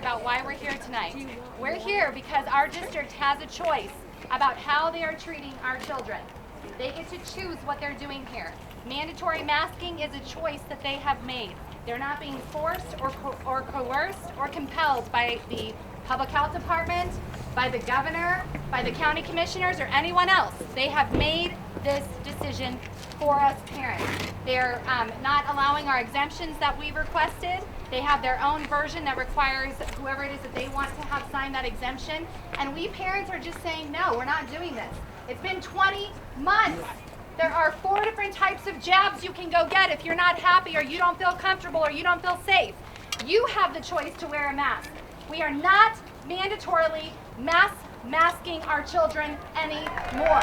about why we're here tonight. We're here because our district has a choice about how they are treating our children. They get to choose what they're doing here. Mandatory masking is a choice that they have made. They're not being forced or coerced or compelled by the public health department, by the governor, by the county commissioners, or anyone else. They have made this decision for us parents. They're not allowing our exemptions that we requested. They have their own version that requires whoever it is that they want to have sign that exemption. And we parents are just saying, no, we're not doing this. It's been 20 months. There are 4 different types of jabs you can go get if you're not happy or you don't feel comfortable or you don't feel safe. You have the choice to wear a mask. We are not mandatorily masking our children anymore.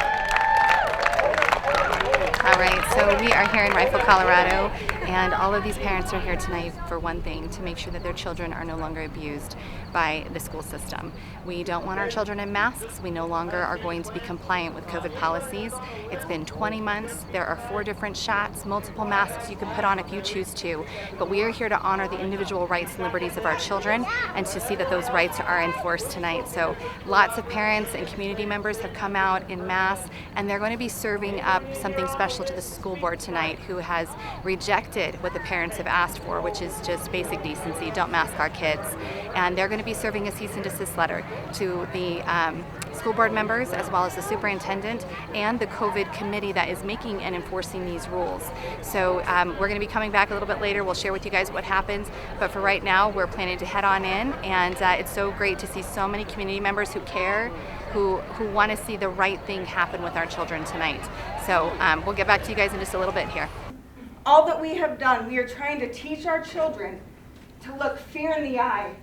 All right, so we are here in Rifle, Colorado, and all of these parents are here tonight for one thing, to make sure that their children are no longer abused by the school system. We don't want our children in masks. We no longer are going to be compliant with COVID policies. It's been 20 months. There are 4 different shots, multiple masks you can put on if you choose to, but we are here to honor the individual rights and liberties of our children and to see that those rights are enforced tonight. So lots of parents and community members have come out in mass, and they're going to be serving up something special to the school board tonight, who has rejected what the parents have asked for, which is just basic decency. Don't mask our kids. And they're going to be serving a cease and desist letter to the school board members, as well as the superintendent and the COVID committee that is making and enforcing these rules. So we're going to be coming back a little bit later. We'll share with you guys what happens, but for right now we're planning to head on in, and it's so great to see so many community members who care, who want to see the right thing happen with our children tonight. So we'll get back to you guys in just a little bit here. All that we have done, we are trying to teach our children to look fear in the eye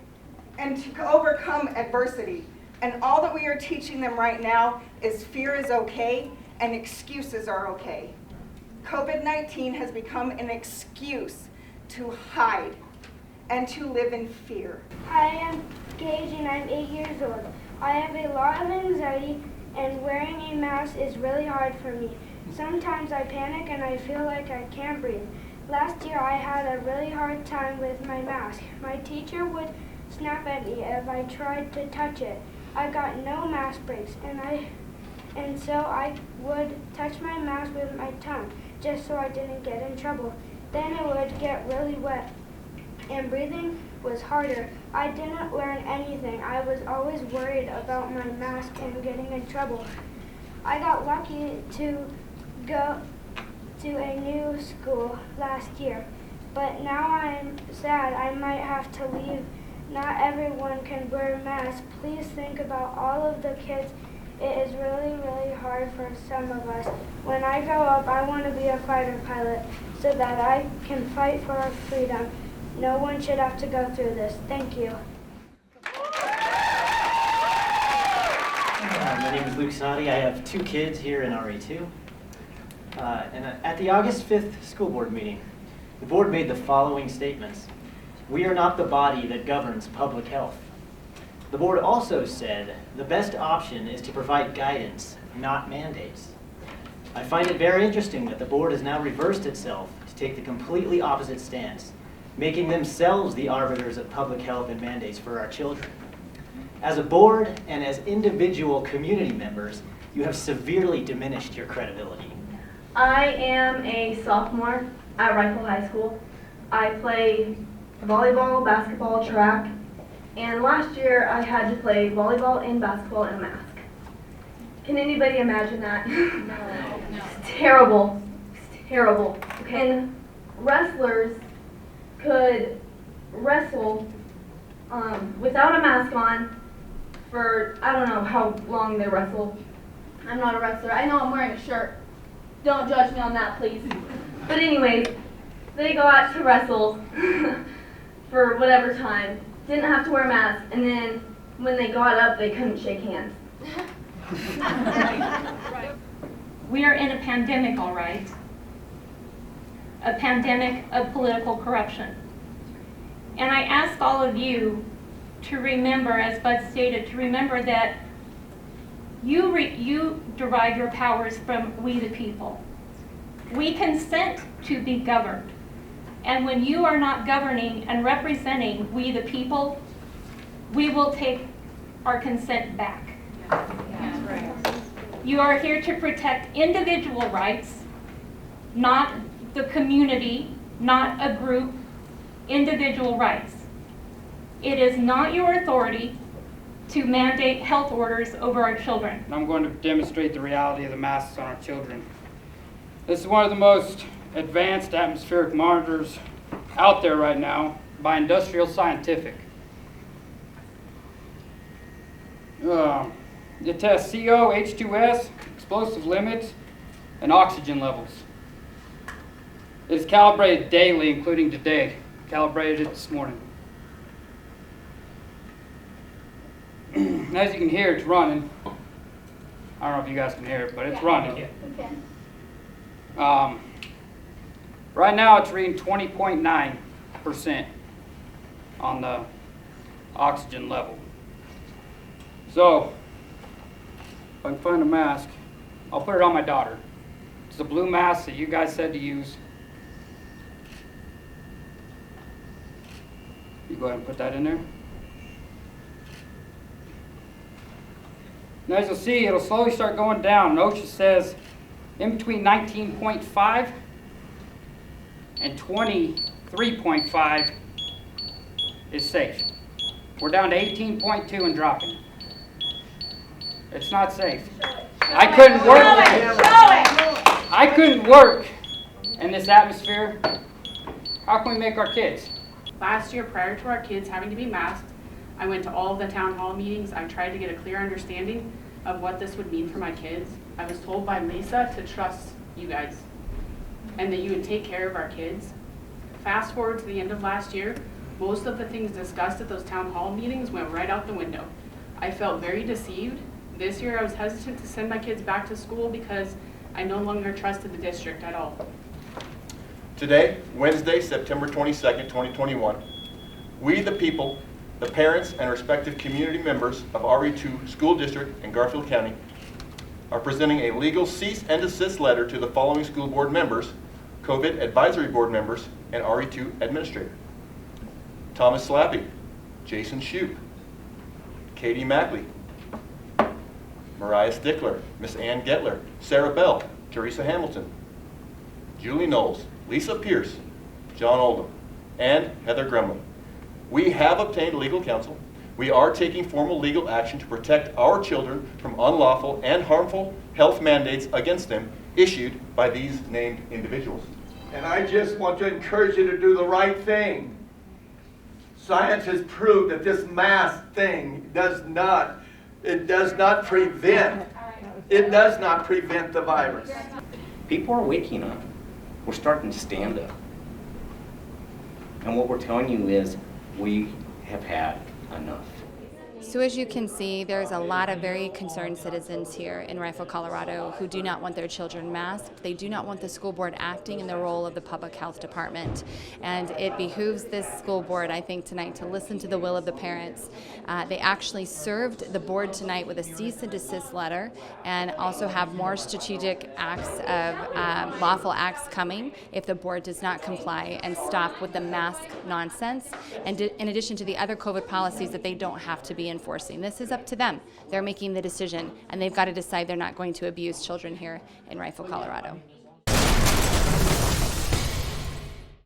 and to overcome adversity. And all that we are teaching them right now is fear is okay and excuses are okay. COVID-19 has become an excuse to hide and to live in fear. I am Gage and I'm 8 years old. I have a lot of anxiety and wearing a mask is really hard for me. Sometimes I panic and I feel like I can't breathe. Last year I had a really hard time with my mask. My teacher would snap at me if I tried to touch it. I got no mask breaks and so I would touch my mask with my tongue just so I didn't get in trouble. Then it would get really wet and breathing was harder. I didn't learn anything. I was always worried about my mask and getting in trouble. I got lucky to go to a new school last year, but now I'm sad I might have to leave. Not everyone can wear masks. Please think about all of the kids. It is really, really hard for some of us. When I grow up, I want to be a fighter pilot so that I can fight for our freedom. No one should have to go through this. Thank you. My name is Luke Sadi. I have 2 kids here in RE2. And at the August 5th school board meeting, the board made the following statements. We are not the body that governs public health. The board also said the best option is to provide guidance, not mandates. I find it very interesting that the board has now reversed itself to take the completely opposite stance, making themselves the arbiters of public health and mandates for our children. As a board and as individual community members, you have severely diminished your credibility. I am a sophomore at Rifle High School. I play volleyball, basketball, track, and last year I had to play volleyball and basketball in a mask. Can anybody imagine that? No. It's terrible. It's terrible. And wrestlers could wrestle without a mask on for, I don't know how long they wrestle. I'm not a wrestler. I know I'm wearing a shirt. Don't judge me on that, please. But anyways, they go out to wrestle for whatever time, didn't have to wear a mask, and then when they got up, they couldn't shake hands. We are in a pandemic, all right. A pandemic of political corruption. And I ask all of you to remember, as Bud stated, to remember that you derive your powers from we the people. We consent to be governed. And when you are not governing and representing we the people, we will take our consent back. You are here to protect individual rights, not the community, not a group, individual rights. It is not your authority to mandate health orders over our children. And I'm going to demonstrate the reality of the masks on our children. This is one of the most advanced atmospheric monitors out there right now by Industrial Scientific. It tests CO, H2S, explosive limits, and oxygen levels. It is calibrated daily, including today. Calibrated it this morning. As you can hear, it's running. I don't know if you guys can hear it, but it's running. Right now it's reading 20.9% on the oxygen level. So, if I can find a mask, I'll put it on my daughter. It's the blue mask that you guys said to use. You go ahead and put that in there. And as you'll see, it'll slowly start going down. OSHA says in between 19.5 and 23.5 is safe. We're down to 18.2 and dropping. It's not safe. I couldn't work in this atmosphere. How can we make our kids? Last year, prior to our kids having to be masked, I went to all of the town hall meetings. I tried to get a clear understanding of what this would mean for my kids. I was told by Lisa to trust you guys and that you would take care of our kids. Fast forward to the end of last year, most of the things discussed at those town hall meetings went right out the window. I felt very deceived. This year I was hesitant to send my kids back to school because I no longer trusted the district at all. Today, Wednesday, September 22nd, 2021, we the people, the parents and respective community members of RE2 School District in Garfield County are presenting a legal cease and desist letter to the following school board members, COVID advisory board members, and RE2 administrator. Thomas Slappy, Jason Shoup, Katie Mackley, Mariah Stickler, Miss Ann Getler, Sarah Bell, Teresa Hamilton, Julie Knowles, Lisa Pierce, John Oldham, and Heather Grumlin. We have obtained legal counsel. We are taking formal legal action to protect our children from unlawful and harmful health mandates against them issued by these named individuals. And I just want to encourage you to do the right thing. Science has proved that this mask thing does not prevent the virus. People are waking up. We're starting to stand up. And what we're telling you is we have had enough. So as you can see, there's a lot of very concerned citizens here in Rifle, Colorado who do not want their children masked. They do not want the school board acting in the role of the public health department. And it behooves this school board, I think, tonight to listen to the will of the parents. They actually served the board tonight with a cease and desist letter and also have more strategic acts of lawful acts coming if the board does not comply and stop with the mask nonsense, and in addition to the other COVID policies that they don't have to be enforcing. This is up to them. They're making the decision, and they've got to decide they're not going to abuse children here in Rifle, Colorado.